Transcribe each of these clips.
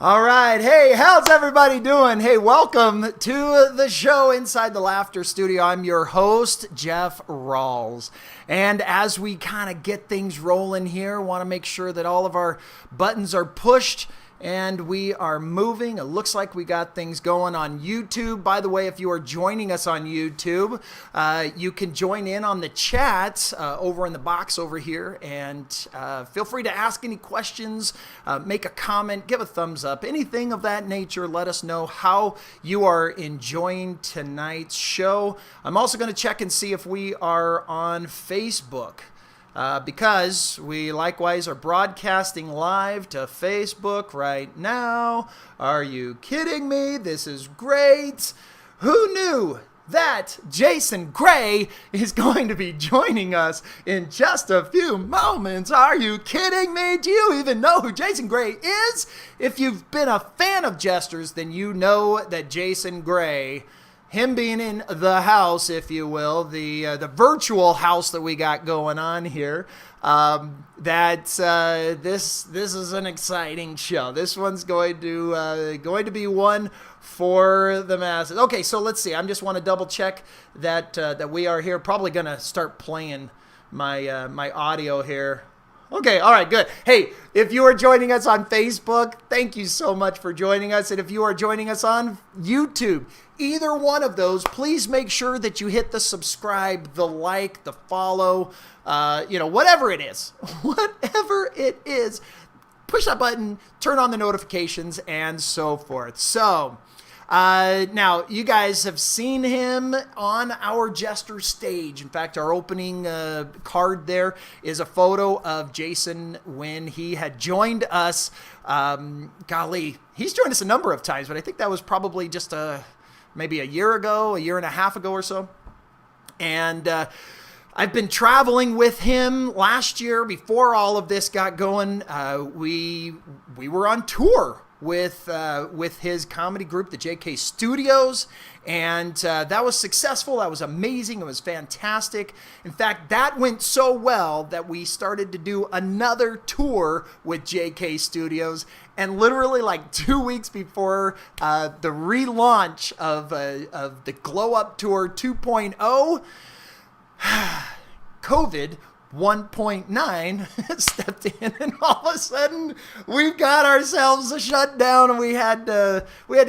All right. Hey, how's everybody doing? Hey, welcome to the show Inside the Laughter Studio. I'm your host, Jef Rawls. And as we kind of get things rolling here, want to make sure that all of our buttons are pushed and we are moving. It looks like we got things going on YouTube. By the way, if you are joining us on YouTube, you can join in on the chat over in the box over here, and feel free to ask any questions, make a comment, give a thumbs up, anything of that nature. Let us know how you are enjoying tonight's show. I'm also going to check and see if we are on Facebook. Because we likewise are broadcasting live to Facebook right now. Are you kidding me? This is great. Who knew that Jason Gray is going to be joining us in just a few moments? Are you kidding me? Do you even know who Jason Gray is? If you've been a fan of Jesters, then you know that Jason Gray, him being in the house, if you will, the virtual house that we got going on here, this is an exciting show. This one's going to be one for the masses. Okay, so let's see. I just want to double check that we are here. Probably going to start playing my audio here. Okay, all right, good. Hey, if you are joining us on Facebook, thank you so much for joining us. And if you are joining us on YouTube, either one of those, please make sure that you hit the subscribe, the like, the follow, whatever it is. Whatever it is, push that button, turn on the notifications, and so forth. So, now, you guys have seen him on our Jester stage. In fact, our opening card there is a photo of Jason when he had joined us. Golly, he's joined us a number of times, but I think that was probably just maybe a year and a half ago or so. And I've been traveling with him last year before all of this got going. We were on tour with his comedy group, the JK Studios, and that was successful. That was amazing. It was fantastic. In fact, that went so well that we started to do another tour with JK Studios, and literally like 2 weeks before the relaunch of the Glow Up Tour 2.0, COVID 1.9 stepped in, and all of a sudden we've got ourselves a shutdown, and we had to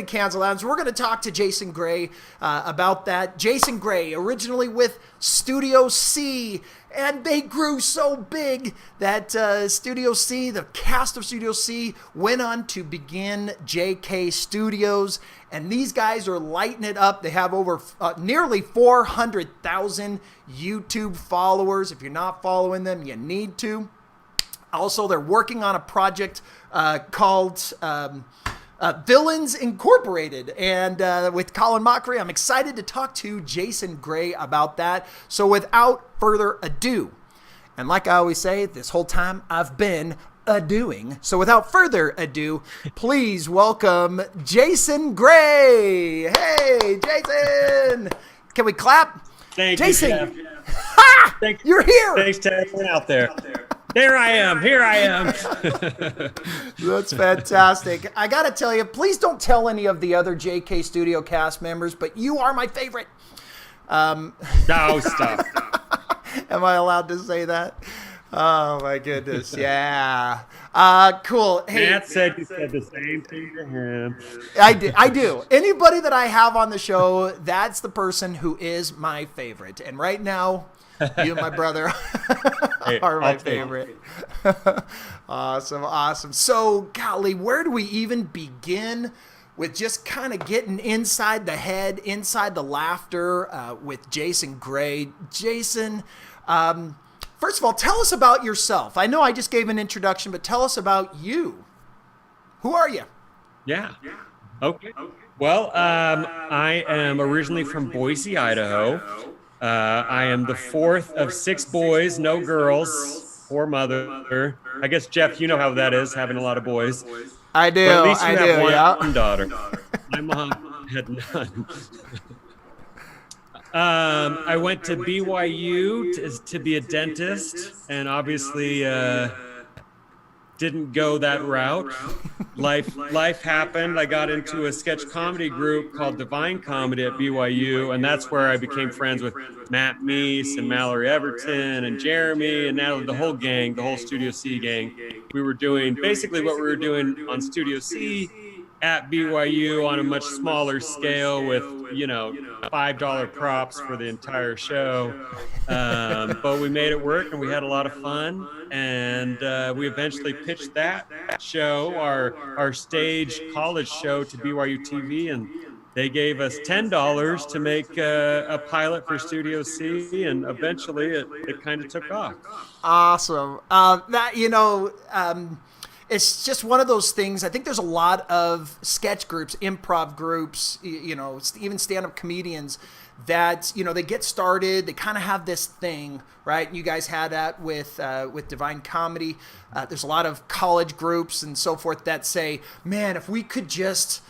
cancel that. So we're going to talk to Jason Gray about that. Jason Gray, originally with Studio C, and they grew so big that Studio C, the cast of Studio C, went on to begin JK Studios, and these guys are lighting it up. They have over nearly 400,000 YouTube followers. If you're not following them, you need to. Also, they're working on a project called Villainous Incorporated, and with Colin Mockery. I'm excited to talk to Jason Gray about that. So without further ado, and like I always say, this whole time I've been a-doing. So without further ado, please welcome Jason Gray. Hey, Jason! Can we clap? Thank Jason. you, Jeff. Ha! You're here! Thanks to everyone out there. Here I am. That's fantastic. I got to tell you, please don't tell any of the other JK Studio cast members, but you are my favorite. No, stop. Am I allowed to say that? Oh, my goodness. Yeah. Cool. Hey, Matt said you said the same thing to him. I do. Anybody that I have on the show, that's the person who is my favorite. And right now, you and my brother are my favorite. Awesome. So, golly, where do we even begin with just kind of getting inside the head, inside the laughter with Jason Gray? Jason, first of all, tell us about yourself. I know I just gave an introduction, but tell us about you. Who are you? Yeah. Okay. Well, I am originally from Boise, Idaho. I am the fourth of 6 boys, no girls, poor mother. I guess, Jeff, you know how that is, having a lot of boys. I do. But at least you have one yeah. daughter. My mom had none. I went to BYU to be a dentist, and obviously didn't go that route. Life happened. I got into a sketch comedy group called Divine Comedy at BYU, and that's where I became friends with Matt Meese and Mallory Everton and Jeremy and now the whole gang, the whole Studio C gang. We were doing basically what we were doing on Studio C at BYU on a much smaller scale with, $5 props for the entire show. But we made it work and we had a lot of fun. And we eventually pitched that show, our stage college show, to BYU TV. And they gave us $10 to make a pilot for Studio C. And eventually it kind of took off. Awesome. It's just one of those things. I think there's a lot of sketch groups, improv groups, even stand-up comedians that, they get started. They kind of have this thing, right? You guys had that with Divine Comedy. There's a lot of college groups and so forth that say, man, if we could just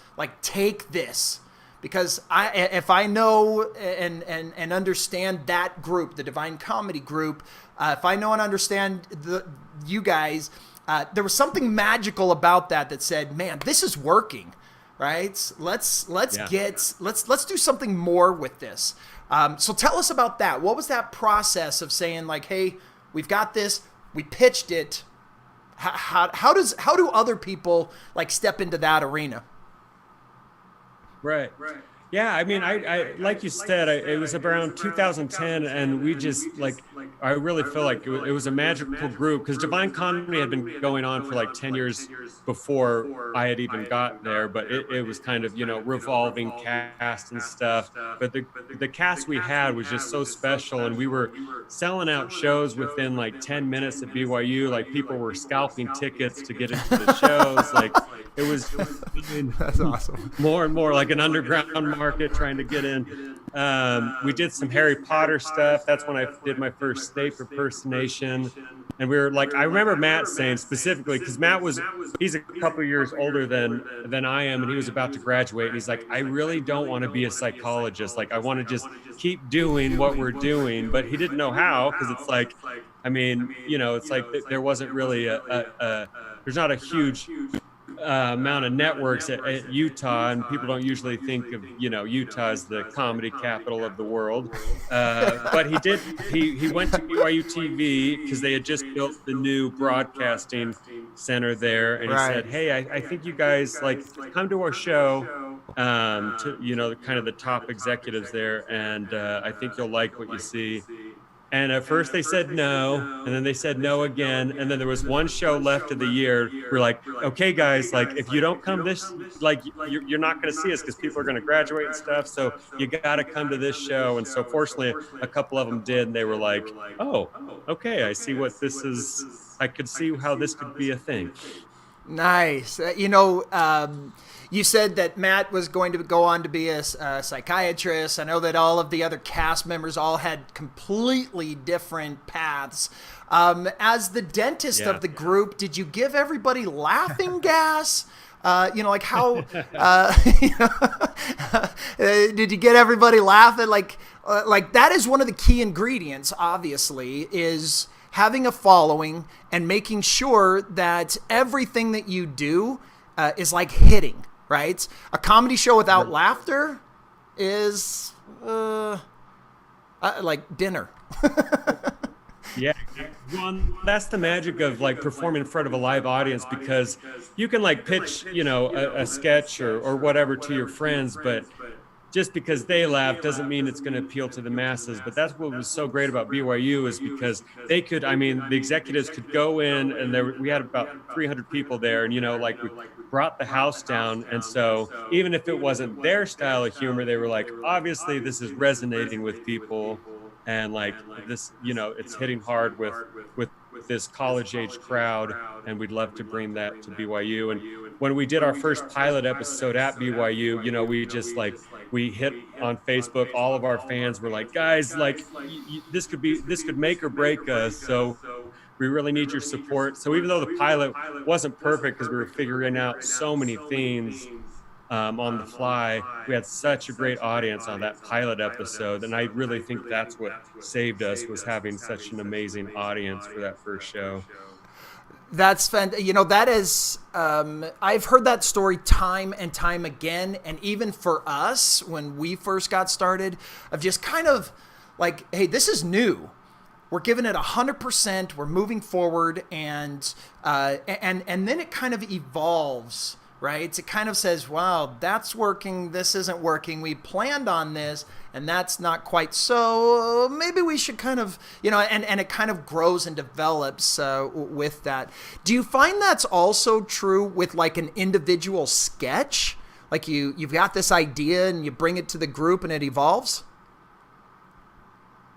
take this, because if I know and understand that group, the Divine Comedy group, if I know and understand you guys, there was something magical about that said, man, this is working, right? Let's do something more with this. So tell us about that. What was that process of saying hey, we've got this, we pitched it. How do other people step into that arena? Right. Yeah, I mean, I like you said, it was around 2010, and we just I really feel like it was a magical group, because Divine Comedy had been going on for 10 years before I had even got there, but it was kind of, revolving cast and stuff. But the cast we had was just so special, and we were selling out shows within 10 minutes at BYU. People were scalping tickets to get into the shows. It was that's awesome. More and more like an underground market trying to get in. We did some Harry Potter stuff. That's when I did my first Snape impersonation. And we were I remember Matt saying specifically, because he's a couple of years older than I am, and he was about to graduate. And he's like, I really don't want to be a psychologist. I want to just keep doing what we're doing. But he didn't know how, because it's there wasn't really there's not a huge amount of networks at Utah, and people don't usually think of Utah as the comedy capital of the world, but he went to BYU TV because they had just built the new broadcasting center there, and he said, hey, I think you guys come to our show, to kind of the top executives there, and I think you'll like what you see. And at first they said no, and then they said no again, and then there was one show left of the year. We're like, okay, guys, if you don't come this, you're not going to see us, because people are going to graduate and stuff. So you got to come to this show. And so fortunately, a couple of them did, and they were like, oh, okay, I see what this is. I could see how this could be a thing. Nice. You said that Matt was going to go on to be a psychiatrist. I know that all of the other cast members all had completely different paths. As the dentist of the group, did you give everybody laughing gas? How did you get everybody laughing? That is one of the key ingredients, obviously, is having a following and making sure that everything that you do is hitting. Right? A comedy show without laughter is like dinner. Yeah. That's the magic of performing in front of a live audience, because you can pitch, a sketch or whatever to your friends, but just because they laugh doesn't mean it's going to appeal to the masses. But that's what was so great about BYU, is because they could, the executives could go in, and we had about 300 people there, and, we brought the house down. And so even if it wasn't their style of humor, they were like, obviously this is resonating with people. And this, it's hitting hard with this college age crowd, and we'd love to bring that to BYU. And when we did our first pilot episode at BYU, we just we hit on Facebook. All of our fans were like, guys, this could make or break us. So we really need your support. So even though the pilot wasn't perfect, because we were figuring out so many things on the fly, we had such a great audience on that pilot episode, and I really think that's what saved us, was having such an amazing audience for that first show. That's that is, I've heard that story time and time again. And even for us, when we first got started, of just kind of like, hey, this is new. We're giving it 100%. We're moving forward, and then it kind of evolves, right? It kind of says, wow, that's working. This isn't working. We planned on this, and that's not quite so. Maybe we should kind of, and it kind of grows and develops with that. Do you find that's also true with like an individual sketch? Like you've got this idea and you bring it to the group and it evolves?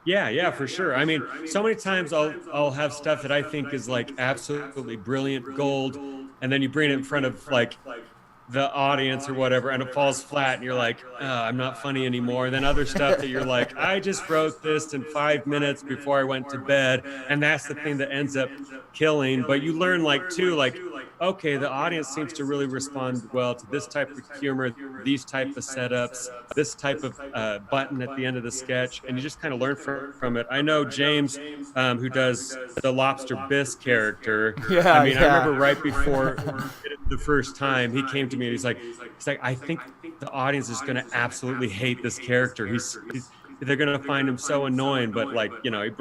Yeah, for sure. I mean, so many times I'll have stuff that I think is like absolutely brilliant gold, and then you bring it in front of like the audience or whatever, and it falls flat, and you're like, oh, I'm not funny anymore. And then other stuff that you're like, I just wrote this in 5 minutes before I went to bed, and that's the thing that ends up killing. But you learn okay, the audience seems to really respond well to this type of humor, these type of setups, this type of button at the end of the sketch, and you just kind of learn from it. I know James, who does the Lobster Bisque character. I remember right before the first time he came to me and he's like, I think the audience is going to absolutely hate this character. They're going to find him so annoying, but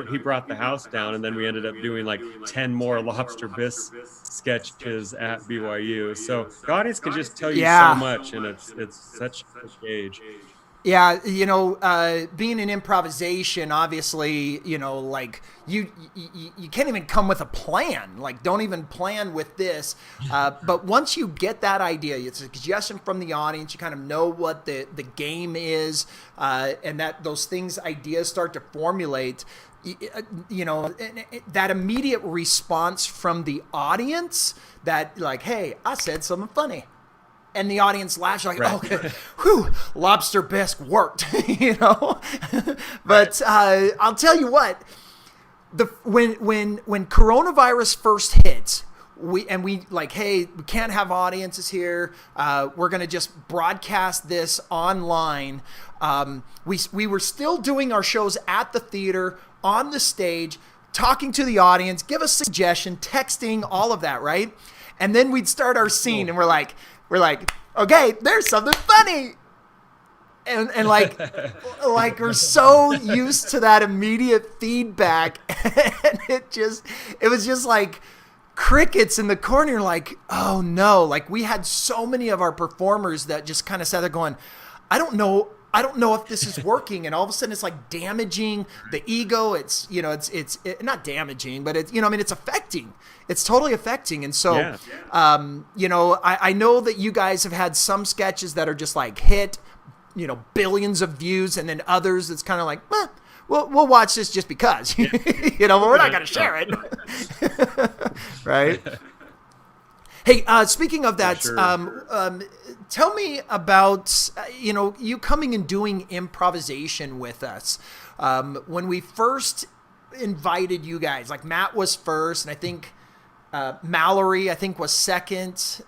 he brought the house down, and then we ended up doing like 10 more Lobster Bisque sketches at BYU. So the audience can just tell you so much, and it's such a gauge. Yeah, being in improvisation, obviously, like you can't even come with a plan. Like, don't even plan with this. But once you get that idea, it's a suggestion from the audience. You kind of know what the game is, and that those ideas start to formulate. That immediate response from the audience that like, hey, I said something funny. And the audience laughs like, right. Okay, whew, Lobster Bisque worked, But I'll tell you what, when coronavirus first hit, we like, hey, we can't have audiences here. We're gonna just broadcast this online. We were still doing our shows at the theater, on the stage, talking to the audience, give us suggestion, texting, all of that, right? And then we'd start our scene, and we're like, okay, there's something funny. And like we're so used to that immediate feedback. And it was just like crickets in the corner. Like, oh no. Like, we had so many of our performers that just kind of sat there going, I don't know if this is working. And all of a sudden it's like damaging the ego. It's not damaging, but it's affecting. It's totally affecting. And so, I know that you guys have had some sketches that are just like hit, billions of views, and then others that's kind of like, we'll watch this just because, but we're not going to share it. Right. Hey, speaking of that, sure. Tell me about, you coming and doing improvisation with us. When we first invited you guys, like Matt was first, and I think Mallory, was second.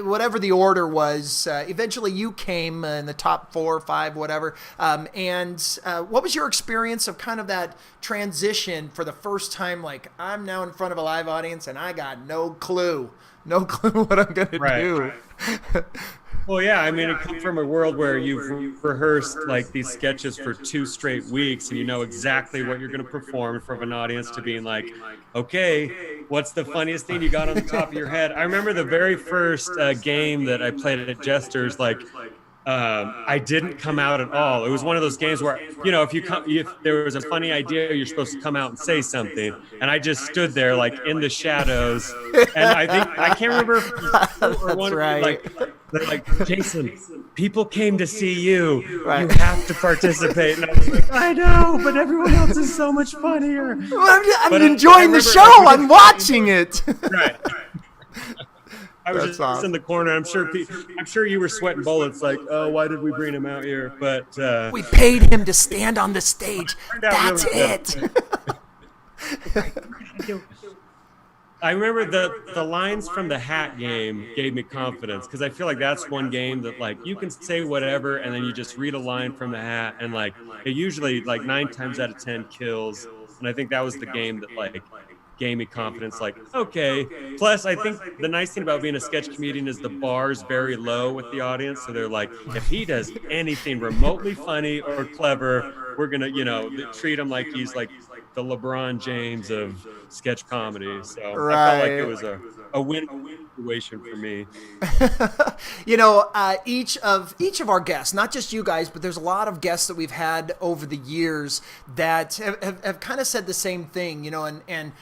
Whatever the order was, eventually you came in the top 4 or 5, whatever. And what was your experience of kind of that transition for the first time? Like, I'm now in front of a live audience and I got no clue what I'm going to do. Right. Well, yeah, it comes from a world where you've rehearsed like these sketches for 2 straight weeks, and you know exactly what you're going to perform in front of an audience, to being like, okay, what's the funniest thing you got on the top of your head? I remember the very first game that I played at Jester's, I didn't come out at all. It was one of those games where, if there was a funny idea, you're supposed to come out and say something. And I just stood there like in the shadows. And I can't remember or one right. like, Jason, people came to see you. Right. You have to participate. And I was like, I know, but everyone else is so much funnier. Well, I'm enjoying the show. I'm watching it. Right. I was just awesome. In the corner. I'm sure you were sweating bullets. Like, oh, why did we bring him out here? But we paid him to stand on the stage. That's it. I remember the lines from the hat game gave me confidence, because I feel like that's one game that like you can say whatever and then you just read a line from the hat, and like it usually like 9 times out of 10 kills. And I think that was the game that like gave me confidence. Like, okay. Plus, I think the nice thing about being a sketch comedian is the bar's very low with the audience. So they're like, if he does anything remotely funny or clever, we're gonna, treat him like he's like the LeBron James of sketch comedy. So I felt like it was a win-win situation for me. Each of our guests, not just you guys, but there's a lot of guests that we've had over the years that have kind of said the same thing, and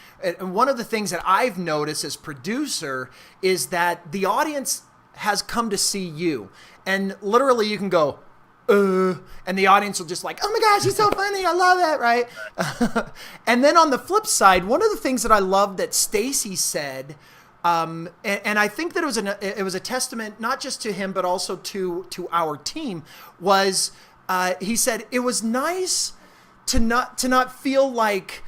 one of the things that I've noticed as producer is that the audience has come to see you, and literally you can go, and the audience will just like, oh my gosh, he's so funny, I love it, right? And then on the flip side, one of the things that I loved that Stacy said, and I think that it was a testament not just to him but also to our team, was he said it was nice to not feel like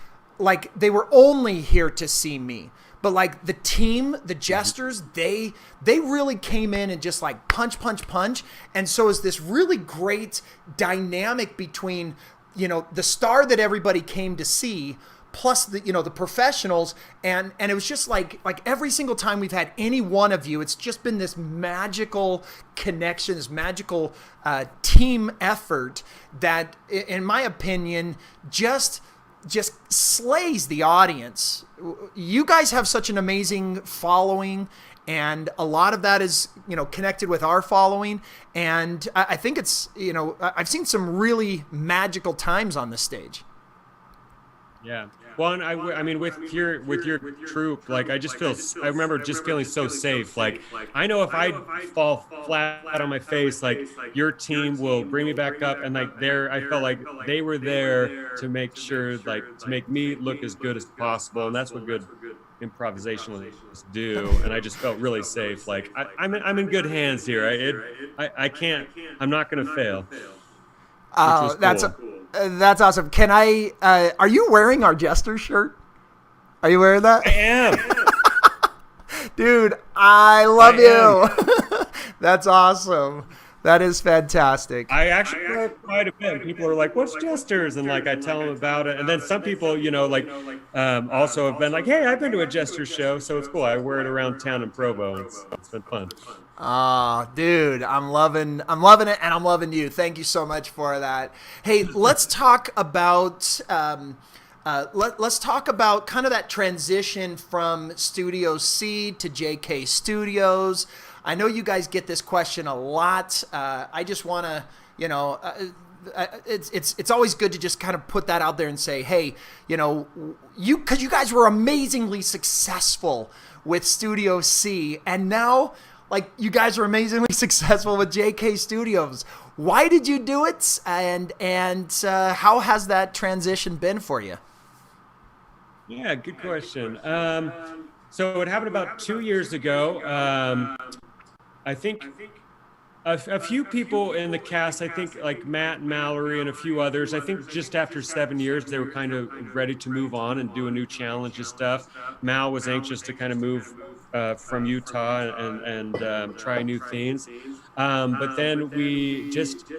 they were only here to see me, but like the team, the jesters, they really came in and just like punch. And so is this really great dynamic between, the star that everybody came to see plus the professionals. And it was just like every single time we've had any one of you, it's just been this magical connection, this magical team effort that, in my opinion, just slays the audience. You guys have such an amazing following, and a lot of that is connected with our following, and I think it's I've seen some really magical times on the stage. Yeah. Well, and I mean, with your troupe, like I remember just feeling so safe. Like I know if I fall flat on my face, like your team will bring me back up, and like I felt like they were there to make sure, like to make me look as good as possible, and that's what good improvisationalists do. And I just felt really safe. Like I'm in good hands here. I'm not gonna fail. Oh, that's awesome. Can I, are you wearing our Jester shirt? Are you wearing that? I am. Dude, I love you. That's awesome. That is fantastic. I actually wear it quite a bit. People are like, what's Jesters? And like, I tell them about it. And then some people, also have been like, hey, I've been to a Jester show. So it's cool. I wear it around town in Provo. It's been fun. Oh, dude, I'm loving it, and I'm loving you. Thank you so much for that. Hey, let's talk about let's talk about kind of that transition from Studio C to JK Studios. I know you guys get this question a lot. I just want to, it's always good to just kind of put that out there and say, hey, because you guys were amazingly successful with Studio C, and now, like, you guys are amazingly successful with JK Studios. Why did you do it, and how has that transition been for you? Yeah, good question. So it happened about 2 years ago. I think a few people in the cast, I think like Matt and Mallory and a few others, I think just after 7 years, they were kind of ready to move on and do a new challenge and stuff. Mal was anxious to kind of move from Utah and try new things. But then we just,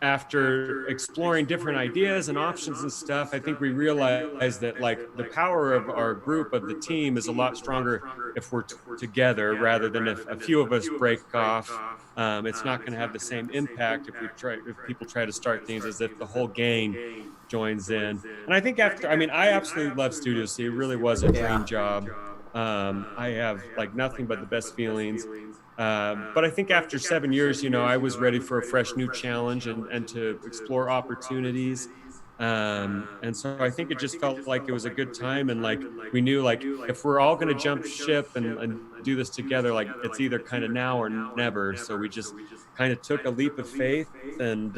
after exploring different ideas and options and stuff, I think we realized that like the power of our group, of the team, is a lot stronger if we're together rather than if a few of us break off. It's not going to have the same impact if people try to start things as if the whole gang joins in. And I think I absolutely love Studio C. It really was a dream job. I have like nothing but the best feelings. But I think after 7 years, I was ready for a fresh new challenge and to explore opportunities. And so I think it just felt like it was a good time. And like, we knew like, if we're all going to jump ship and do this together, like it's either kind of now or never. So we just kind of took a leap of faith. And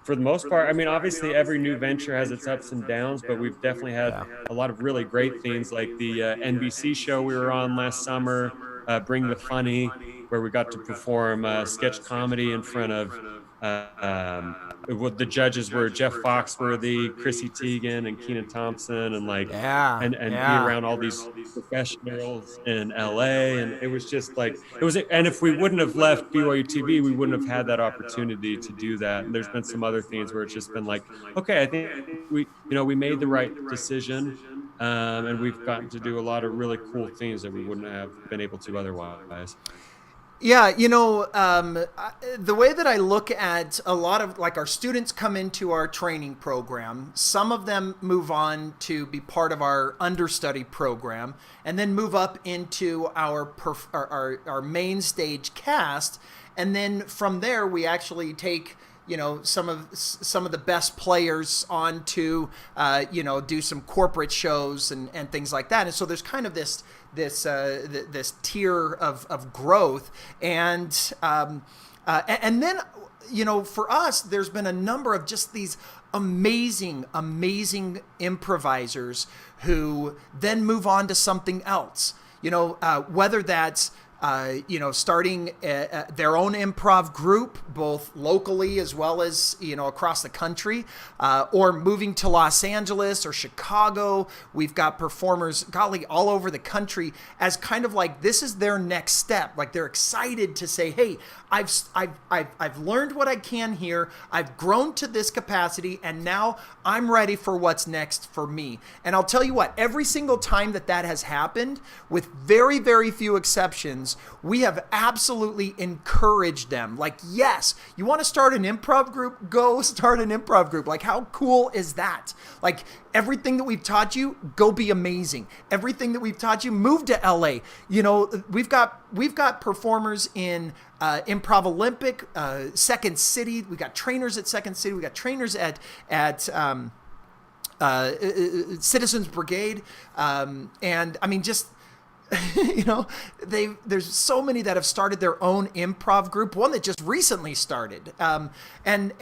for the most part, obviously every new venture has its ups and downs, but we've definitely had a lot of really great things, like the NBC show we were on last summer, Bring the Funny, where we got to perform sketch comedy in front of the judges were Jeff Foxworthy, Chrissy Teigen, and Kenan Thompson, and like and be around all these professionals in LA. And it was just like and if we wouldn't have left BYU TV, we wouldn't have had that opportunity to do that. And there's been some other things where it's just been like, okay, I think we made the right decision. And we've gotten to do a lot of really cool things that we wouldn't have been able to otherwise. Yeah, the way that I look at a lot of like our students come into our training program, some of them move on to be part of our understudy program and then move up into our main stage cast. And then from there, we actually take some of the best players on to do some corporate shows and things like that. And so there's kind of this tier of growth, and then for us, there's been a number of just these amazing improvisers who then move on to something else. Whether that's starting their own improv group, both locally as well as, across the country, or moving to Los Angeles or Chicago. We've got performers, golly, all over the country as kind of like this is their next step. Like they're excited to say, hey, I've learned what I can here. I've grown to this capacity, and now I'm ready for what's next for me. And I'll tell you what, every single time that has happened, with very, very few exceptions, we have absolutely encouraged them. Like, yes, you want to start an improv group? Go start an improv group. Like, how cool is that? Like, everything that we've taught you, go be amazing. Everything that we've taught you, move to LA. We've got performers in Improv Olympic, Second City. We got trainers at Second City. We got trainers at Citizens Brigade, and I mean just. There's so many that have started their own improv group. One that just recently started, and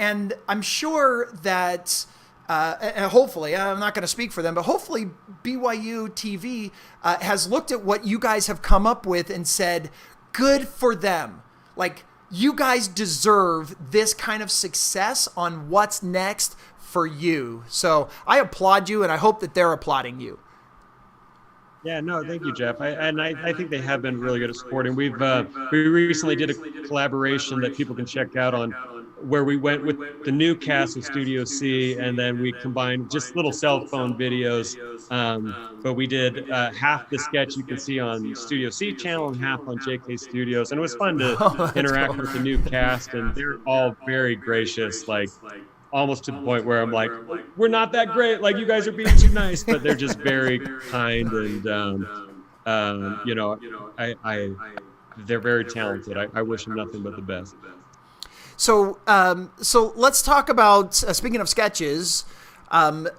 I'm sure that. And hopefully, I'm not going to speak for them, but hopefully BYU TV has looked at what you guys have come up with and said, good for them. Like, you guys deserve this kind of success on what's next for you. So I applaud you, and I hope that they're applauding you. Yeah, no, thank you, Jeff. I think they have been really good at supporting. We recently did a collaboration that people can check out on, where we went with the new cast of Studio C, and then we combined just little cell phone videos. But we did half the sketch you can see on Studio C channel and half on JK Studios, and it was fun to interact with the new cast, and they're all very gracious, like. Almost to the point where I'm like, we're not that great. Like, you guys are being too nice, but they're just very kind, and they're very talented. I wish them nothing but the best. So let's talk about speaking of sketches.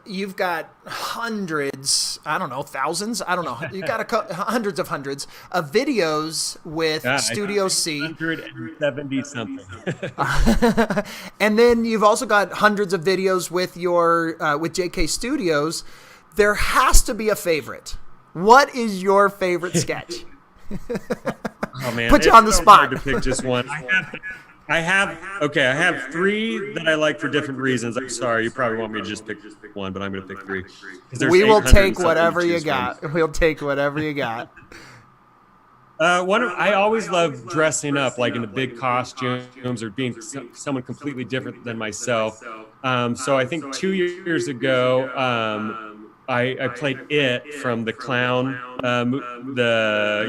You've got hundreds, I don't know, thousands, I don't know. You've got hundreds of videos with Studio C. 170 something. And then you've also got hundreds of videos with with JK Studios. There has to be a favorite. What is your favorite sketch? Oh man, put you on the spot. Hard to pick just one. I have three that I like for different reasons. I'm sorry, you probably want me to just pick one, but I'm going to pick three. We will take whatever you got. We'll take whatever you got. I always love dressing up, like in the big costumes or being someone completely different than myself. So I think 2 years ago, I played It from the clown, the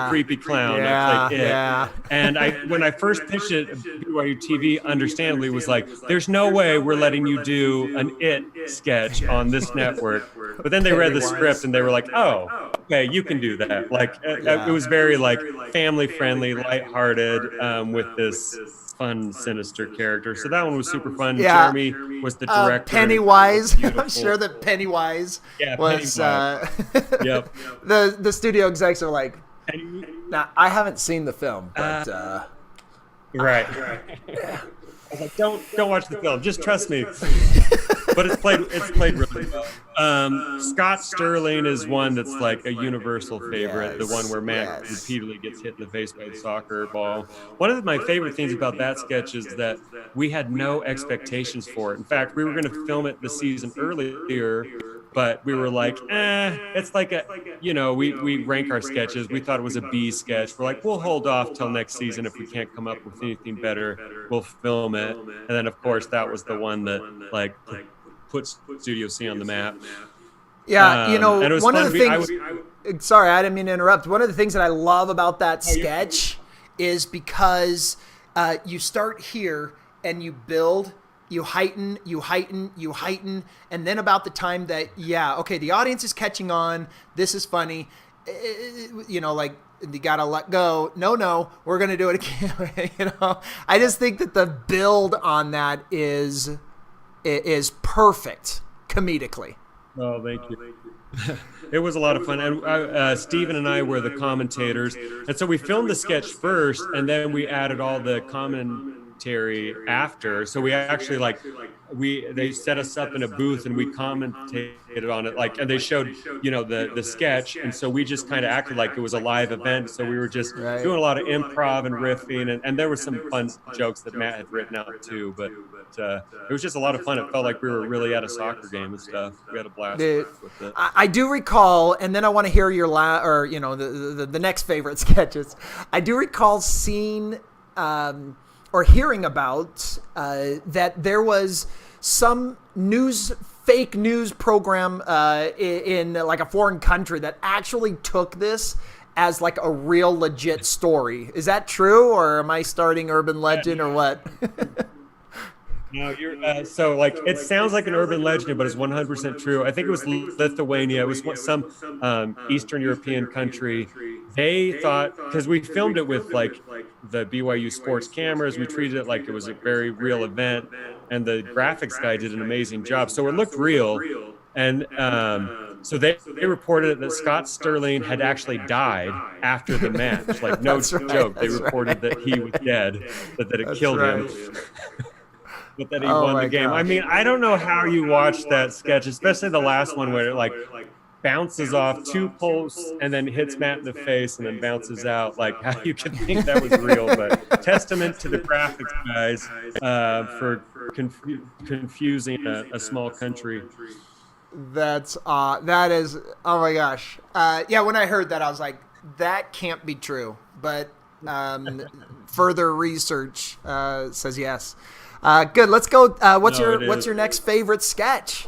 creepy clown. I played It, and when I first pitched it, BYU TV understandably was like, "There's no way we're letting you do an It sketch on this network." But then they read the script and they were like, "Oh, okay, you can do that." Like it was very like family friendly, lighthearted, with this fun, sinister character. So that one was super fun. Yeah. Jeremy was the director. Pennywise. I'm sure that Pennywise was. Yep. The studio execs are like, now I haven't seen the film, but. Right. Yeah. I was like, don't watch the film. Just trust me. But it's played really well. Scott Stirling is one that's like a universal favorite. Yes, the one where Matt repeatedly gets hit in the face by the soccer ball. One of my favorite things about that sketch is that we had no expectations for it. In fact, we were going to film it the season earlier, but we were like, it's like we rank our sketches. We thought it was a B sketch. We're like, we'll hold off till next season. If we can't come up with anything better, we'll film it. And then, of course, that was the one that like puts Studio C on the map. Yeah, And it was one of fun. the things. Sorry, I didn't mean to interrupt. One of the things that I love about that sketch is because you start here and you build, you heighten, and then about the time that the audience is catching on, this is funny, like you gotta let go. No, we're gonna do it again. I just think that the build on that is perfect comedically. Oh, thank you. It was a lot of fun, and Steven and I were the commentators, and so we filmed the sketch first, and then we added all the commentary after. So we actually they set us up in a booth, and we commentated on it, and they showed the sketch, and so we just kind of acted like it was a live event. So we were just doing a lot of improv and riffing, and there were some fun jokes that Matt had written out too, but it was just a lot of fun. It felt like we were really at a soccer game and stuff. We had a blast with it. I do recall, and then I want to hear your the next favorite sketches. I do recall seeing or hearing about that there was some fake news program in like a foreign country that actually took this as like a real legit story. Is that true, or am I starting urban legend or what? No, you're it sounds like an urban legend, but it's 100% true. I think it was Lithuania. It was some Eastern European country. They thought, because we filmed it with the BYU sports cameras, we treated it like it was a very real event, and the graphics guy did an amazing job. So it looked real, and so they reported that Scott Stirling had actually died after the match. No joke. They reported that he was dead, that it killed him. But that he won the game. Gosh. I mean, I don't know how you watch that sketch, especially the last one where it bounces off two posts and then hits Matt in the face and then bounces out. How you can think that was real, but testament to the graphics guys for confusing a small country. That is, oh my gosh. When I heard that, I was like, that can't be true. But further research says yes. Good. Let's go. What's your next favorite sketch?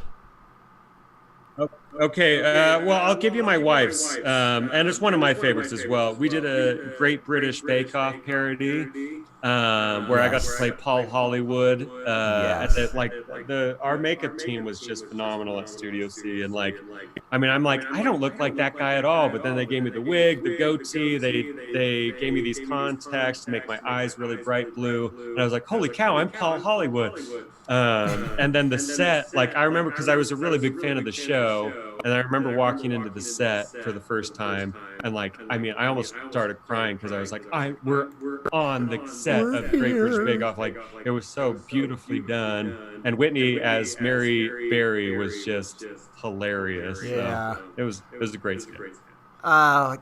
Okay. Well, I'll give you my wife's, and it's one of my favorites as well. We did a Great British Bake Off parody where I got to play Paul Hollywood. Our makeup team was just phenomenal at Studio C, and I'm I don't look like that guy at all. But then they gave me the wig, the goatee. They gave me these contacts to make my eyes really bright blue, and I was like, holy cow, I'm Paul Hollywood. And then the set, I remember because I was a really big fan of the show, and I remember walking into the set for the first time, and I almost started crying because I was like, we're on the set of Great British Bake Off. It was so beautifully done, and Whitney as Mary Berry was just hilarious. Yeah, so it was a great sketch. I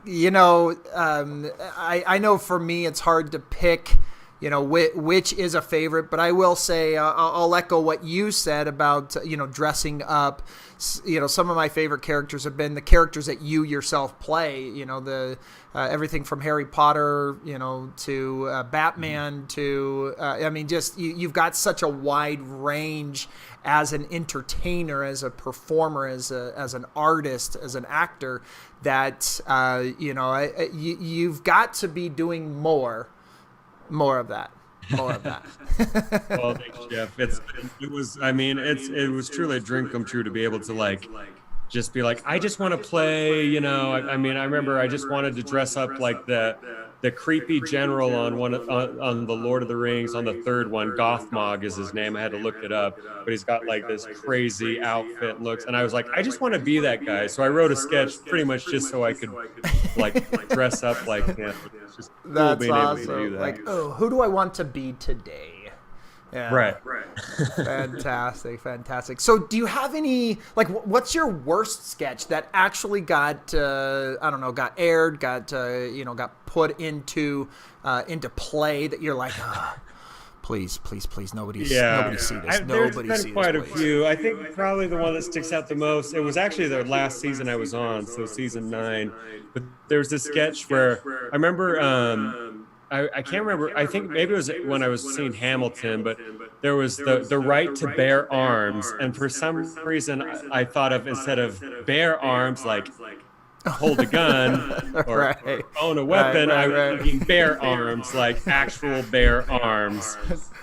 know for me it's hard to pick which is a favorite, but I will say I'll echo what you said about dressing up. Some of my favorite characters have been the characters that you yourself play. The everything from Harry Potter, to Batman, to you've got such a wide range as an entertainer, as a performer, as an artist, as an actor, that you've got to be doing more of that. Well, thanks, Jeff. It was truly a dream come true to be able to just be I just want to play. I remember I just wanted to dress up like the creepy general on the Lord of the Rings, on the third one. Gothmog is his name. I had to look it up, but he's got this crazy outfit and looks, and I was like, I just want to be that guy. So I wrote a sketch pretty much just so I could dress up like him. Just that's cool being awesome. able to do that. Who do I want to be today? Yeah. Right. Fantastic. So do you have any, what's your worst sketch that actually got aired, got put into play, that you're like, please, nobody see this. There's been quite a few. I think probably the one that sticks out the most, it was actually the last season I was on, so season 9. But there was this sketch where I remember I can't remember. I think maybe it was when I was seeing Hamilton, but there was the right to bear arms, and for some reason I thought of, instead of bear arms, like hold a gun or Right. own a weapon, I was Right. thinking bear arms, like actual bear arms.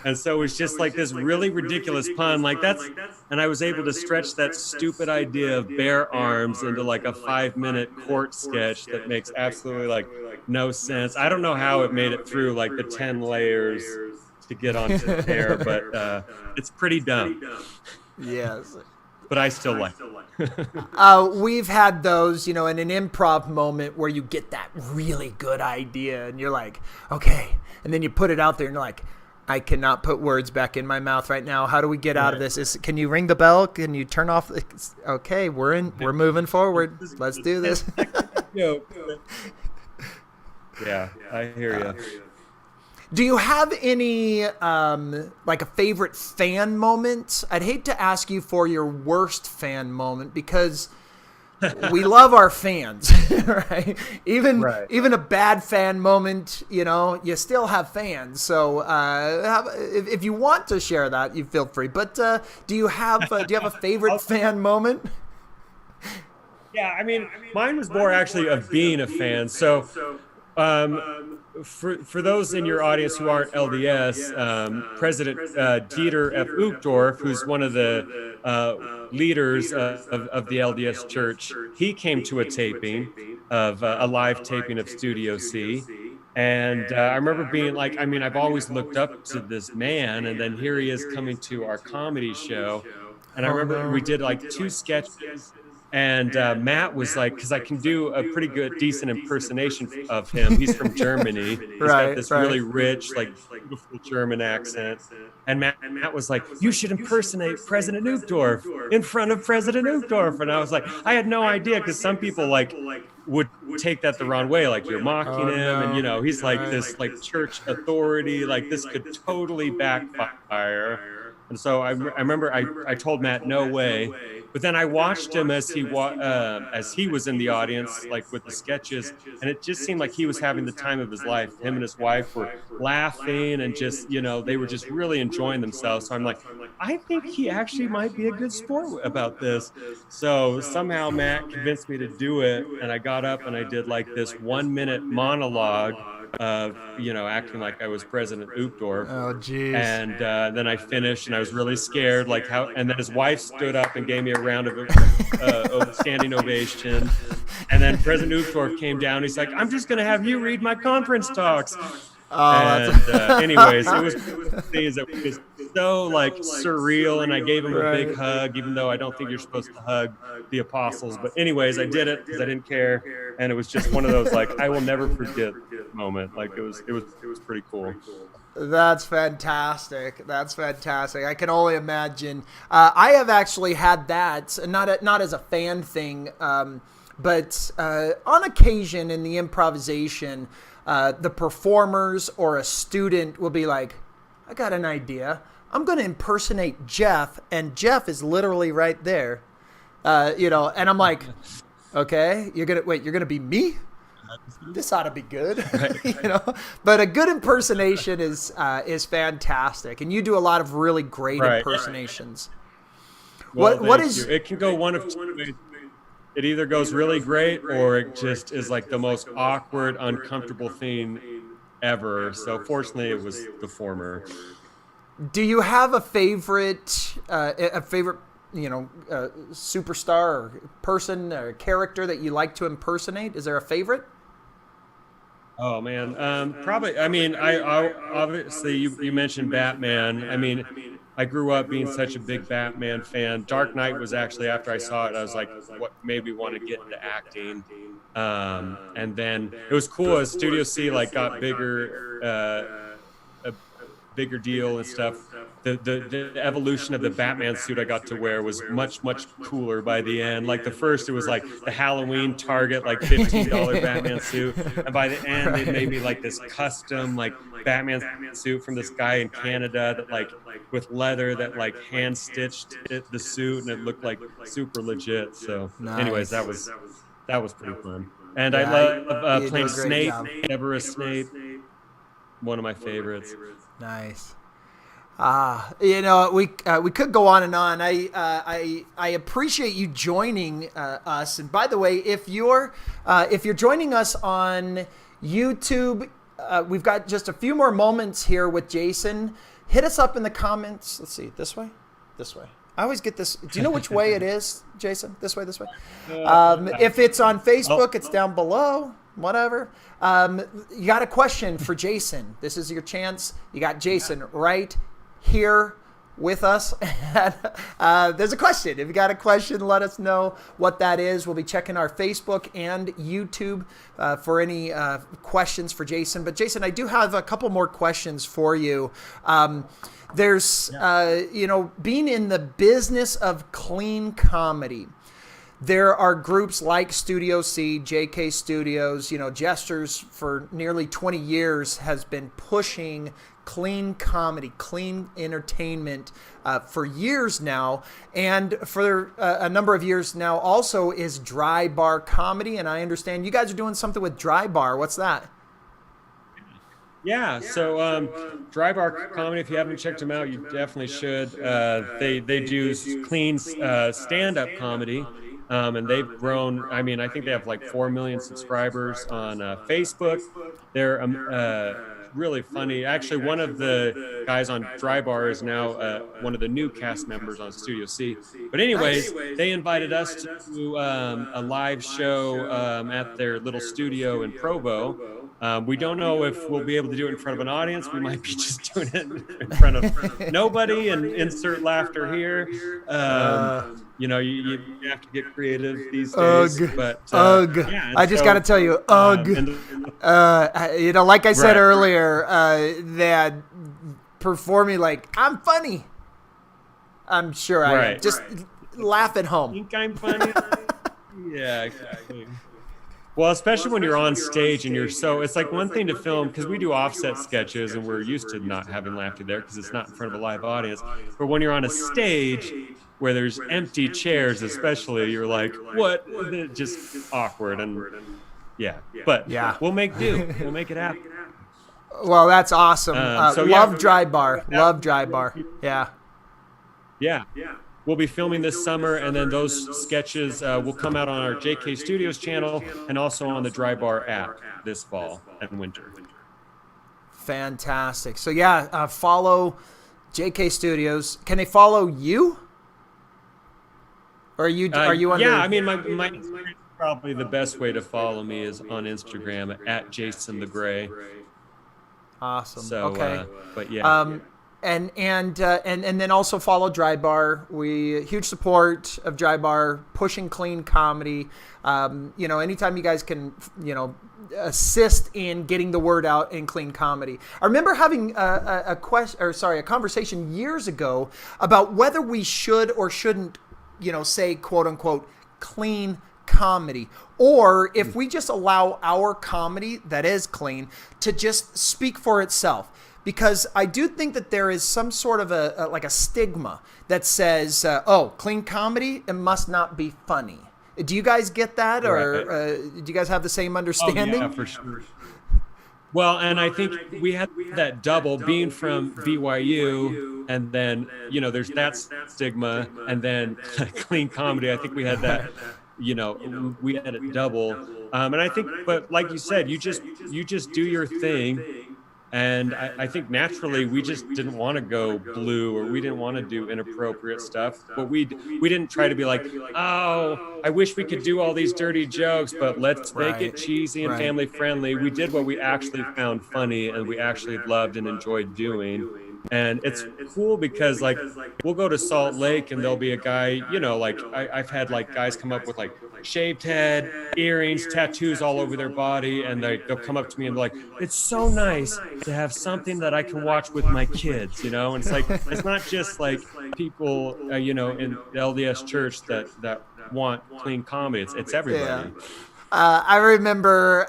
And so it was just like this really ridiculous pun, like that's, and I was able to stretch that stupid idea of bear arms into like a 5-minute court sketch that makes absolutely like no sense. I don't know how it made it through like the 10 layers to get onto air, but it's pretty dumb. Yes. But I still like it. We've had those, in an improv moment where you get that really good idea and you're like, okay. And then you put it out there and you're like, I cannot put words back in my mouth right now. How do we get out of this? Can you ring the bell? Can you turn off? Okay, we're moving forward. Let's do this. Yeah, I hear you. Do you have any, like a favorite fan moment? I'd hate to ask you for your worst fan moment because we love our fans, right? Even a bad fan moment, you still have fans. So if you want to share that, you feel free. But do you have a favorite fan moment? Yeah, I mean, mine was more actually of being a fan. So for those in your audience who aren't LDS, President Dieter F. Uchtdorf, who's one of the leaders of the LDS Church, he came to a taping of a live taping of Studio C. And I remember being like, I mean, I've always looked up to this man, and then here he is coming to our comedy show. And I remember we did like 2 sketches. And Matt was like, because I can do a pretty good, decent impersonation of him. He's from Germany. He's got this really rich, like beautiful German accent. And Matt was like, you should impersonate President Uchtdorf in front of President Uchtdorf. And I was like, I had no idea, because some people like would take that the wrong way, like you're mocking him, and he's like this like church authority, like this could totally backfire. And so I remember I told Matt, no way. But then I watched him as he was in the audience, like with the sketches, and it just seemed like he was having the time of his life. Him and his wife were laughing and just, they were just really enjoying themselves. So I'm like, I think he actually might be a good sport about this. So somehow Matt convinced me to do it, and I got up and I did like this 1-minute monologue of acting like I was President Uchtdorf. Oh, geez. And then I finished, and I was really scared, like how. And then his wife stood up and gave me a round of standing ovation. And then President Uchtdorf came down. He's like, "I'm just going to have you read my conference talks." Anyways, it was so like surreal, and I gave him a big hug, even though I don't think you're supposed to hug the apostles. But anyways, I did it because I didn't care, and it was just one of those like I will never forget moment. Like it was pretty cool. That's fantastic. That's fantastic. I can only imagine. I have actually had that, not as a fan thing, but on occasion in the improvisation, the performers or a student will be like, I got an idea. I'm going to impersonate Jef, and Jef is literally right there. And I'm like, okay, you're going to be me? This ought to be good. But a good impersonation is fantastic. And you do a lot of really great impersonations. Well, what is it can go one of two ways. It either goes really great, or it just is like the most awkward, uncomfortable thing ever. So fortunately, it was the former. Do you have a favorite, superstar or person or character that you like to impersonate? Is there a favorite? Oh man, probably. I mean, I obviously you mentioned Batman. I mean, I grew up being such a big Batman fan. Dark Knight was actually, after I saw it, I was like, what made me want to get into acting? And then it was cool as Studio C like got bigger, a bigger deal and stuff. The evolution of the Batman suit I got to wear was much cooler by the end. Like the first, it was like the Halloween Target, like $15 Batman suit, and by the end, they made me like this custom like Batman suit from this guy in Canada that like with leather that like hand stitched the suit, and it looked like super legit. So, anyways, that was pretty fun. And I love playing Snape, Severus Snape. one of my favorites. Nice. We could go on and on. I appreciate you joining us. And by the way, if you're joining us on YouTube, we've got just a few more moments here with Jason. Hit us up in the comments. Let's see, this way. I always get this. Do you know which way it is, Jason? This way. If it's on Facebook, it's down below. Whatever. You got a question for Jason. This is your chance. You got Jason right here with us. There's a question. If you got a question, let us know what that is. We'll be checking our Facebook and YouTube for any questions for Jason. But Jason, I do have a couple more questions for you. There's, being in the business of clean comedy, there are groups like Studio C, JK Studios, Jesters for nearly 20 years has been pushing clean comedy, clean entertainment for years now. And for a number of years now also is dry bar comedy. And I understand you guys are doing something with dry bar. What's that? Yeah, so Dry Bar Comedy, if you haven't checked them out, you definitely should. They do clean stand-up comedy, and they've grown. I mean, I think they have like 4 million subscribers on Facebook. They're really funny. Actually, one of the guys on Dry Bar is now one of the new cast members on Studio C. But anyways, they invited us to do a live show at their little studio in Provo. We don't know if we'll be able to do it in front of an audience. We might be just doing it in front of nobody and insert laughter here. You have to get creative these days. But yeah, I just got to tell you, like I said earlier, that performing like I'm funny. I'm sure I am. Just laugh at home. Think I'm funny? Yeah, exactly. Well, especially when you're on stage and it's like one thing to film, because we do offset sketches and we're used to not having laughter there because it's not in front of a live audience. But when you're on a stage where there's empty chairs, especially, you're like, what? Just awkward. And we'll make do. We'll make it happen. Well, that's awesome. Love Dry Bar. Love Dry Bar. Yeah. Yeah. We'll be filming this summer, and then those sketches will come out on our JK Studios channel and also on the Dry Bar app this fall and winter. Fantastic. So follow JK Studios. Can they follow you? Or are you under? Yeah, I mean, my probably the best way to follow me is on Instagram at Jason the Gray. Awesome. So, okay. But yeah. And then also follow Dry Bar. We huge support of Dry Bar, pushing clean comedy. Anytime you guys can, assist in getting the word out in clean comedy. I remember having a conversation years ago about whether we should or shouldn't, say quote unquote clean comedy, or if we just allow our comedy that is clean to just speak for itself. Because I do think that there is some sort of a stigma that says, clean comedy, it must not be funny. Do you guys get that, or do you guys have the same understanding? Oh, yeah, for sure. Well, and I think we had that double being from BYU, and then, there's that stigma, and then clean comedy. I think we had that, we had it double. And I think, but like you said, you just do your thing. And I think naturally we just didn't want to go blue, or we didn't want to do inappropriate stuff. But we didn't try to be like, oh, I wish we could do all these dirty jokes, but let's make it cheesy and family friendly. We did what we actually found funny and we actually loved and enjoyed doing. And it's cool because like we'll go to Salt Lake and there'll be a guy, I've had like guys come up with like shaved head, earrings, tattoos all over their body, and they'll come up to me and be like, it's so nice to have something that I can watch with my kids, and it's like, it's not just like people, in the LDS church that want clean comedy. It's everybody. I remember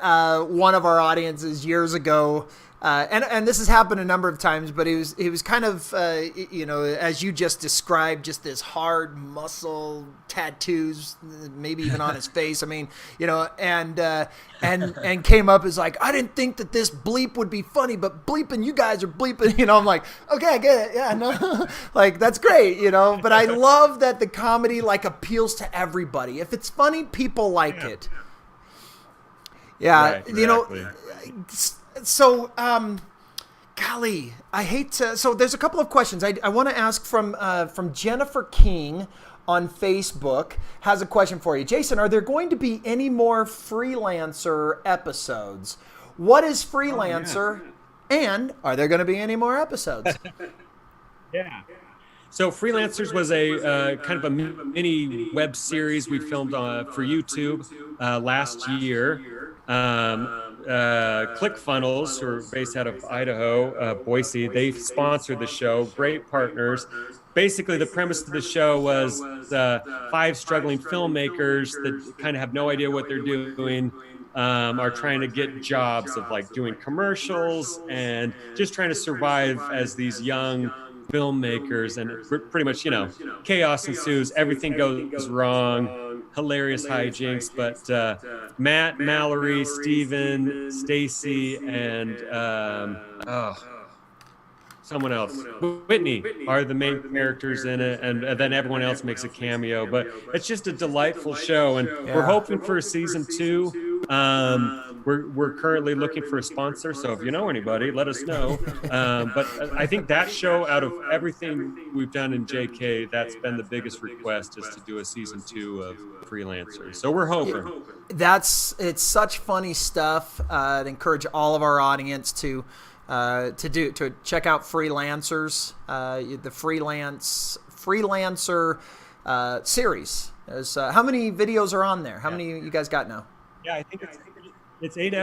one of our audiences years ago, and this has happened a number of times, but he was kind of, as you just described, just this hard muscle tattoos, maybe even on his face. I mean, and came up as like, I didn't think that this bleep would be funny, but bleeping, you guys are bleeping, I'm like, okay, I get it. Yeah, no, like that's great, but I love that the comedy like appeals to everybody. If it's funny, people like it. Yeah, right, exactly. So, golly, I hate to. So, there's a couple of questions I want to ask from Jennifer King on Facebook. Has a question for you, Jason. Are there going to be any more Freelancer episodes? What is Freelancer, and are there going to be any more episodes? Yeah. So Freelancers was a kind of a mini web series we filmed for YouTube last year. ClickFunnels, who are based out of Idaho, Boise, they sponsored the show. Great partners. Basically, the premise of the show was 5 struggling filmmakers that kind of have no idea what they're doing, are trying to get jobs of like doing commercials and just trying to survive as these young filmmakers, and pretty much chaos ensues, everything goes wrong, hilarious hijinks, but Matt, Mallory, Steven, Stacy, and someone else, Whitney, are the main characters in it, and then everyone else makes a cameo. But it's just a delightful show, and we're hoping for a season 2. We're currently looking for a sponsor, so if you know anybody, let us know. But I think that show, out of everything we've done in JK, that's been the biggest request, is to do a season 2 of Freelancers. So we're hoping. It's such funny stuff. I'd encourage all of our audience to check out Freelancers, the Freelancer series. How many videos are on there? How many you guys got now? Yeah, I think it's 8.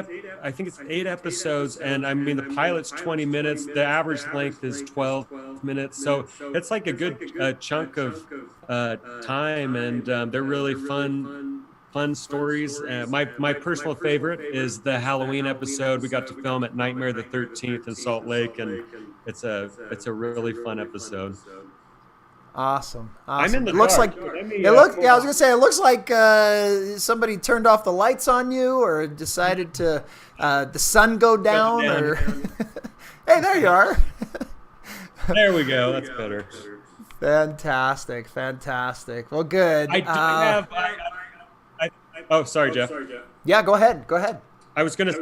I think it's 8 episodes, and I mean the pilot's 20 minutes. The average length is 12 minutes, so it's like a good chunk of time, and they're really fun stories. My personal favorite is the Halloween episode we got to film at Nightmare the 13th in Salt Lake, and it's a really fun episode. Awesome. I'm in the looks dark. like I was gonna say it looks like somebody turned off the lights on you, or decided to the sun go down, or hey, there you are. There we go. That's better. Fantastic. Well, good. I do have. Oh, sorry, Jeff. Yeah, go ahead. I was gonna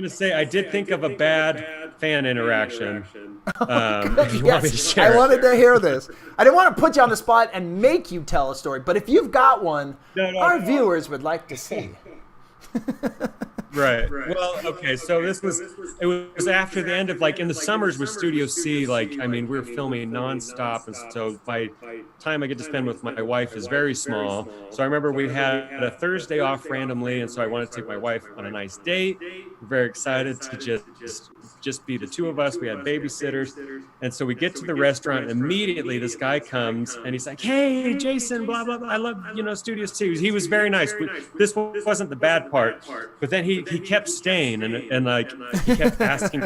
say I did think of a bad fan interaction. Yes, I wanted to hear this. I didn't want to put you on the spot and make you tell a story, but if you've got one, our viewers would like to see. Right. Well, okay. So it was after the end of, like, in the summers with Studio C, like, I mean, we were filming nonstop. And so my time I get to spend with my wife is very small. So I remember we had a Thursday off randomly. And so I wanted to take my wife on a nice date. We're very excited to just be the two of us. We had babysitters. And so we get to the restaurant, and immediately this guy comes and he's like, "Hey, Jason, blah, blah, blah. I love, Studio C." He was very nice. This wasn't the bad part. But then he kept staying, and like he kept asking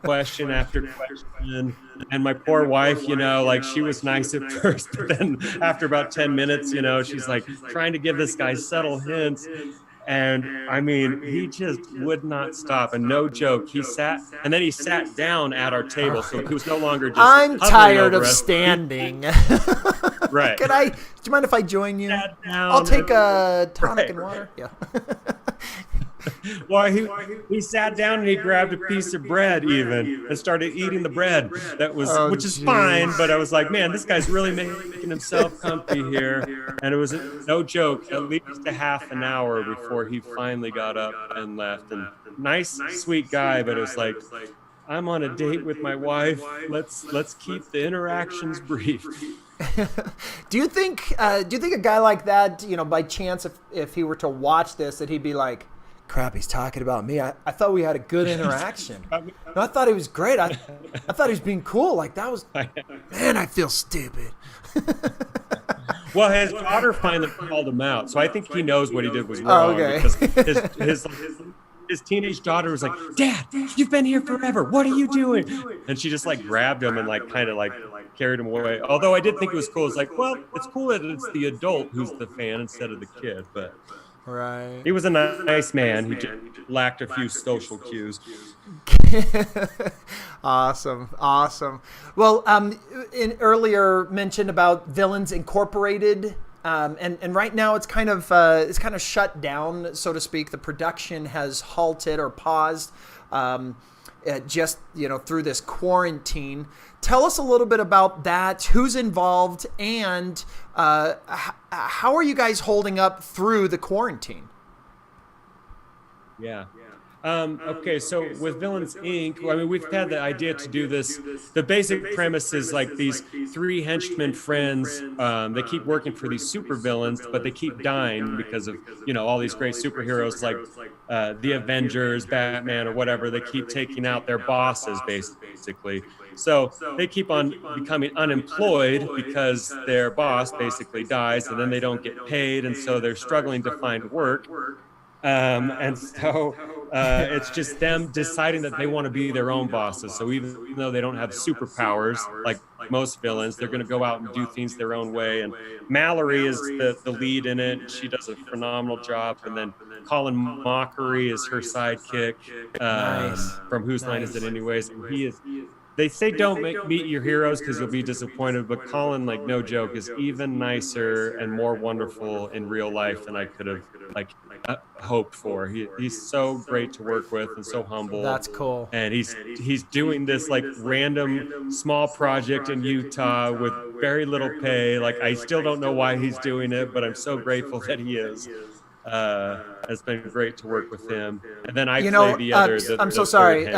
question after question. And my poor wife, like, she was nice at first, but then after about 10 minutes, she's like trying to give this guy subtle hints. And I mean, he just would not stop. And no joke, he sat down at our table. So he was no longer just I'm tired of standing. Right. Do you mind if I join you? I'll take a tonic and water. Yeah. Well, he sat down and he grabbed a piece of bread even and started eating the bread. Which is fine, but I was like, man, this guy's really making himself comfy here. And it was no joke, at least a half an hour before he finally got up and left. And nice, sweet guy, but it was like, I'm on a date with my wife. Let's keep the interactions brief. Do you think a guy like that, by chance, if he were to watch this, that he'd be like, crap, he's talking about me. I thought we had a good interaction. No, I thought he was great. I thought he was being cool. Like, that was, man, I feel stupid. Well, his daughter finally called him out, so I think he knows what he did was Oh, wrong okay. because his teenage daughter was like, "Dad, you've been here forever. What are you doing?" And she just like grabbed him and like kind of like carried him away. Although I did think it was cool. It's like, well, it's cool that it's the adult who's the fan instead of the kid. But Right. he was a nice man. He just lacked a few social cues. Awesome. Well, earlier mentioned about Villains Incorporated, and right now it's kind of shut down, so to speak. The production has halted or paused, just through this quarantine. Tell us a little bit about that. Who's involved, and how are you guys holding up through the quarantine? Yeah. Okay, so with Villainous Inc., I mean, we've had the idea to do this. The basic premise is like these three henchmen friends. They keep working for these supervillains, but they keep dying because of, all these great superheroes like the Avengers, Batman, or whatever. They keep taking out their bosses, basically. So they keep on becoming unemployed because their boss basically dies, and then they don't get paid, and so they're struggling to find work. And so it's just them deciding that they want to be their own bosses. So even though they don't have superpowers like most villains, they're going to go out and do things their own way. And Mallory is the lead in it. She does a phenomenal job. And then Colin Mockery is her sidekick from Whose Line Is It Anyways? And he is... They say don't meet your heroes because you'll be disappointed, but Colin, like no joke, is even nicer and more wonderful in real life than I could have hoped for. He's so great to work with and so humble. That's cool. And he's doing this like random small project in Utah with very little pay. Like I still don't know why he's doing it, but I'm so grateful that he is. It's been great to work with him. And then I play the other. I'm so sorry.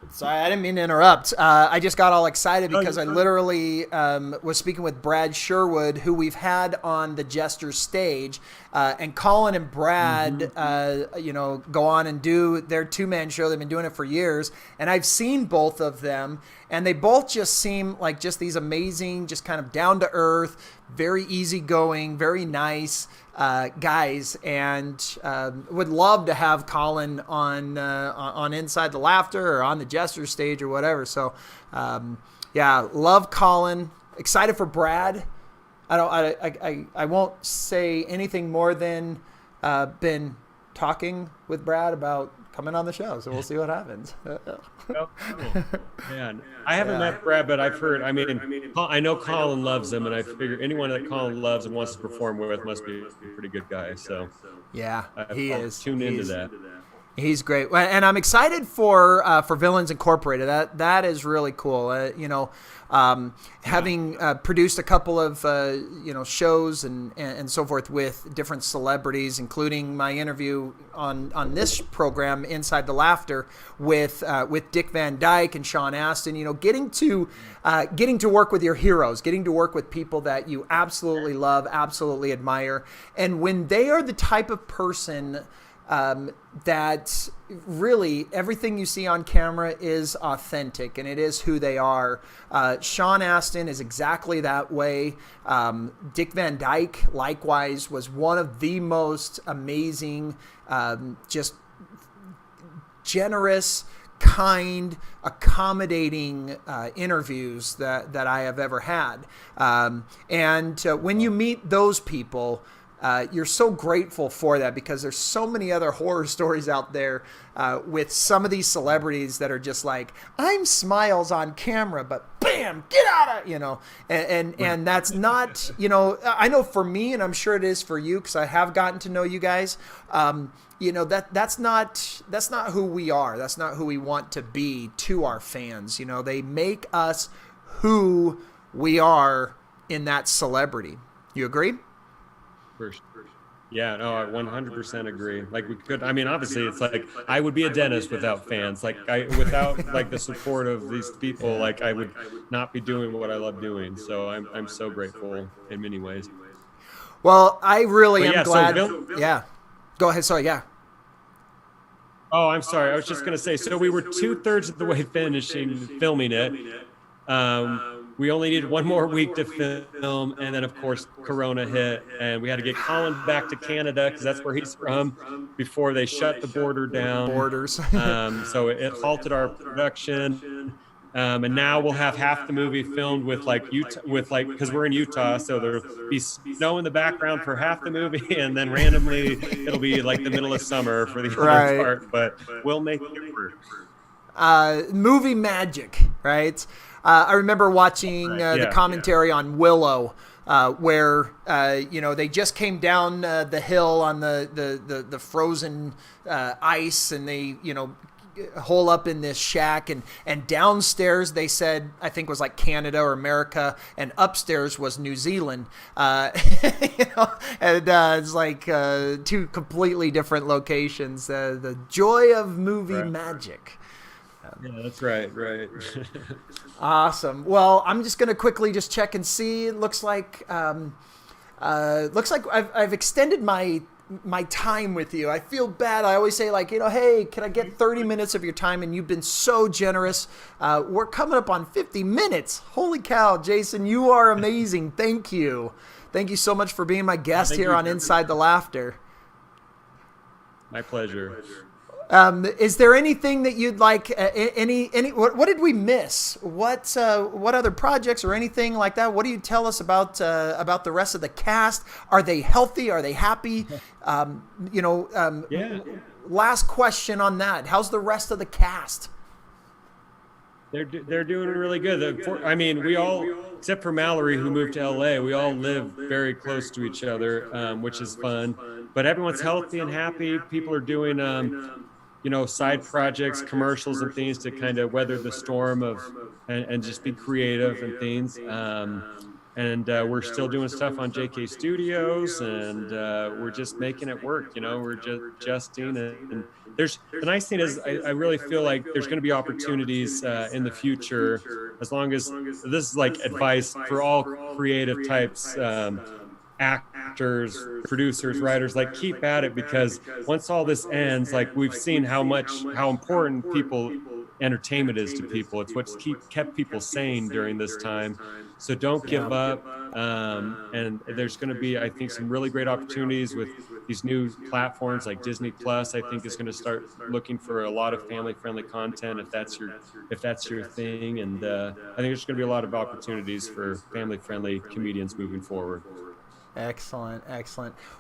Sorry, I didn't mean to interrupt. I just got all excited because I literally was speaking with Brad Sherwood, who we've had on the Jester stage, and Colin and Brad, go on and do their two-man show. They've been doing it for years, and I've seen both of them, and they both just seem like just these amazing, just kind of down-to-earth, very easygoing, very nice guys, and would love to have Colin on Inside the Laughter or on the Jester stage or whatever. So, love Colin. Excited for Brad. I won't say anything more than been talking with Brad about coming on the show. So we'll see what happens. Oh, cool. Man, I haven't met Brad, but I've heard. I mean, I know Colin loves him, and I figure anyone that Colin loves and wants to perform with must be a pretty good guy. So yeah, he is. Tune into that. He's great, and I'm excited for Villains Incorporated. That is really cool. Having produced a couple of shows and so forth with different celebrities, including my interview on this program, Inside the Laughter, with Dick Van Dyke and Sean Astin. Getting to work with your heroes, getting to work with people that you absolutely love, absolutely admire, and when they are the type of person that really everything you see on camera is authentic and it is who they are. Sean Astin is exactly that way. Dick Van Dyke, likewise, was one of the most amazing, just generous, kind, accommodating interviews that I have ever had. And when you meet those people, you're so grateful for that, because there's so many other horror stories out there with some of these celebrities that are just like, I'm smiles on camera, but bam, get out of, and that's not, I know for me, and I'm sure it is for you, because I have gotten to know you guys, that's not who we are. That's not who we want to be to our fans. They make us who we are in that celebrity. You agree? For sure. Yeah, no, I 100% agree. Like we could, I mean, obviously it's like, I would be a dentist without fans. Like without like the support of these people, like I would not be doing what I love doing. So I'm so grateful in many ways. Well, I really am glad. Yeah. Go ahead. Sorry. Yeah. Oh, I'm sorry. I was just going to say, so we were 2/3 of the way filming it. we only needed one more week to film, and then of course Corona hit, and we had to get Colin back to Canada because that's where he's from before they shut the border down. Borders. So it halted our production. And now we'll have half the movie filmed with Utah, because we're in Utah, so there'll be snow in the background for half the movie, and then randomly it'll be like the middle of summer for the other part. But we'll make it work. Movie magic, right? I remember watching the commentary on Willow, where they just came down the hill on the frozen ice, and they hole up in this shack, and downstairs they said, I think was like Canada or America, and upstairs was New Zealand. And it's like two completely different locations. The joy of movie magic. Yeah, that's right. Awesome. Well, I'm just going to quickly just check and see. It looks like I've extended my time with you. I feel bad. I always say hey, can I get 30 minutes of your time? And you've been so generous. We're coming up on 50 minutes. Holy cow, Jason, you are amazing. Thank you. Thank you so much for being my guest here on Inside the Laughter. My pleasure. Is there anything that you'd like? What did we miss? What other projects or anything like that? What do you tell us about the rest of the cast? Are they healthy? Are they happy? Last question on that. How's the rest of the cast? They're doing really good. We all, except for Mallory, who moved to LA, we all live very close to each other, which is fun. But everyone's healthy and happy. People are doing side projects, commercials and things to kind of weather the storm and just be creative and things. We're still doing stuff on JK Studios, and we're just making it work. We're just adjusting. And the nice thing is I really feel like there's going to be opportunities in the future, as long as this is like advice for all creative types, actors, producers, writers, keep at it, because once all this ends, we've seen how important entertainment is to people. It's what's kept people sane during this time. So don't give up. And there's going to be, I think, some really great opportunities with these new platforms like Disney Plus. I think is going to start looking for a lot of family-friendly content if that's your thing. And I think there's going to be a lot of opportunities for family-friendly comedians moving forward. Excellent.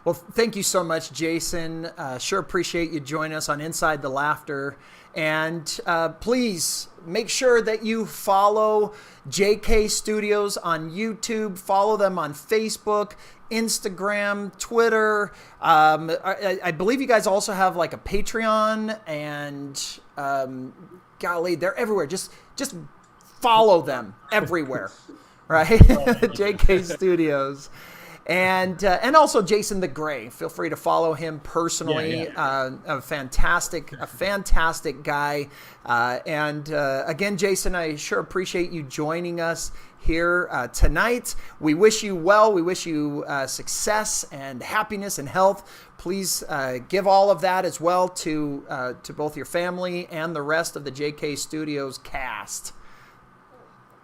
Well, thank you so much, Jason. Sure appreciate you joining us on Inside the Laughter. And please make sure that you follow JK Studios on YouTube. Follow them on Facebook, Instagram, Twitter. I believe you guys also have a Patreon, and golly, they're everywhere. Just follow them everywhere, right? JK Studios. And also Jason the Gray. Feel free to follow him personally. A fantastic guy. Again, Jason, I sure appreciate you joining us here tonight. We wish you well. We wish you success and happiness and health. Please give all of that as well to both your family and the rest of the JK Studios cast.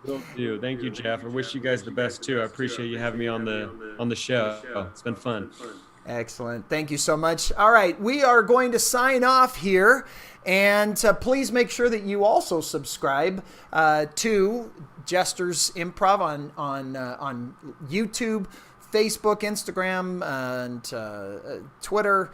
Thank you, Jeff. I wish you guys the best too. I appreciate you having me on the show. It's been fun. Excellent. Thank you so much. All right, we are going to sign off here, and please make sure that you also subscribe to Jester's Improv on YouTube, Facebook, Instagram, and Twitter.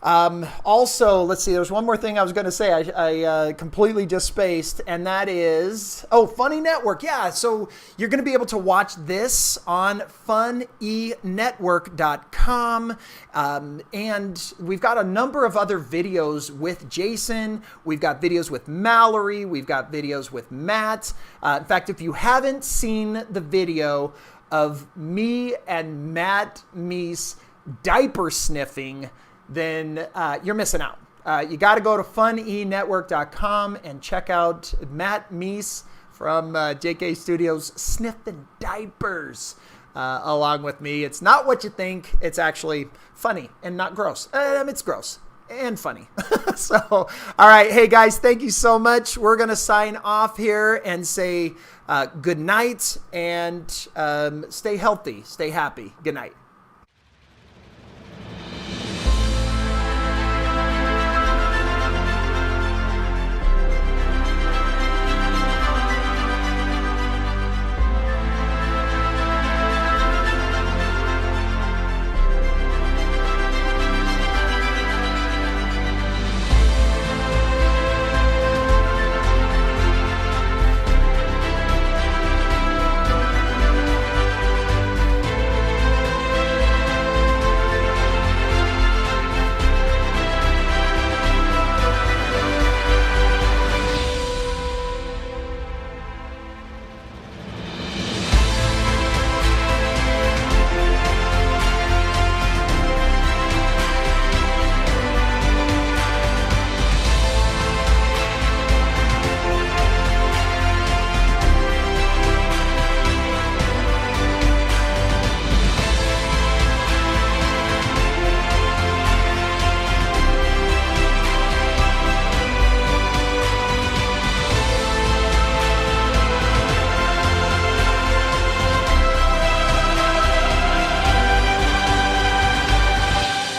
Also, let's see, there's one more thing I was going to say. I completely just spaced, and that is, Funny Network. Yeah, so you're going to be able to watch this on funenetwork.com. And we've got a number of other videos with Jason. We've got videos with Mallory. We've got videos with Matt. In fact, if you haven't seen the video of me and Matt Meese diaper sniffing, then you're missing out. You got to go to funenetwork.com and check out Matt Meese from JK Studios sniffing diapers along with me. It's not what you think. It's actually funny and not gross. It's gross. and funny. So, all right. Hey, guys, thank you so much. We're going to sign off here and say good night and stay healthy, stay happy. Good night.